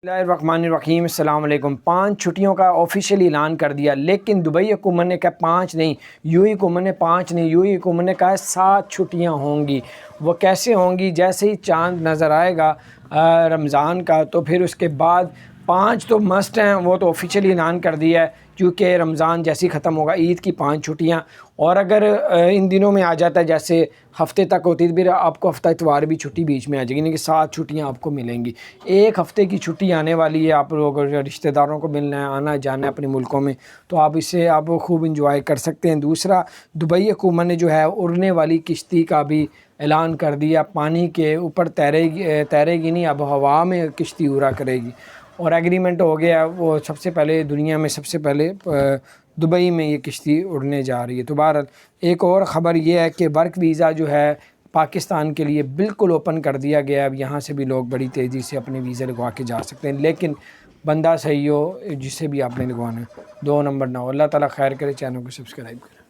بسم اللہ الرحمن الرحیم، السلام علیکم۔ 5 چھٹیوں کا آفیشیلی اعلان کر دیا، لیکن دبئی حکومت نے کہا 5 نہیں، یو اے حکومت نے 5 نہیں، یو اے حکومت نے کہا 7 چھٹیاں ہوں گی۔ وہ کیسے ہوں گی؟ جیسے ہی چاند نظر آئے گا رمضان کا، تو پھر اس کے بعد 5 تو مسٹ ہیں، وہ تو آفیشیلی اعلان کر دیا ہے، کیونکہ رمضان جیسے ہی ختم ہوگا عید کی 5 چھٹیاں، اور اگر ان دنوں میں آ جاتا ہے جیسے ہفتے تک ہوتی ہے، پھر آپ کو ہفتہ اتوار بھی چھٹی بیچ میں آ جائے گی، یعنی کہ 7 چھٹیاں آپ کو ملیں گی۔ ایک ہفتے کی چھٹی آنے والی ہے، آپ لوگ رشتہ داروں کو ملنا ہے، آنا جانا ہے اپنے ملکوں میں، تو آپ اسے آپ خوب انجوائے کر سکتے ہیں۔ دوسرا، دبئی حکومت نے جو ہے اڑنے والی کشتی کا بھی اعلان کر دیا، پانی کے اوپر تیرے گی نہیں، اب ہوا میں کشتی اڑا کرے گی، اور ایگریمنٹ ہو گیا۔ وہ سب سے پہلے دنیا میں سب سے پہلے دبئی میں یہ کشتی اڑنے جا رہی ہے۔ تو بہرحال ایک اور خبر یہ ہے کہ ورک ویزا جو ہے پاکستان کے لیے بالکل اوپن کر دیا گیا ہے، اب یہاں سے بھی لوگ بڑی تیزی سے اپنے ویزے لگوا کے جا سکتے ہیں، لیکن بندہ صحیح ہو، جسے بھی آپ نے لگوانا ہے، 2 نمبر نہ ہو۔ اللہ تعالیٰ خیر کرے، چینل کو سبسکرائب کریں۔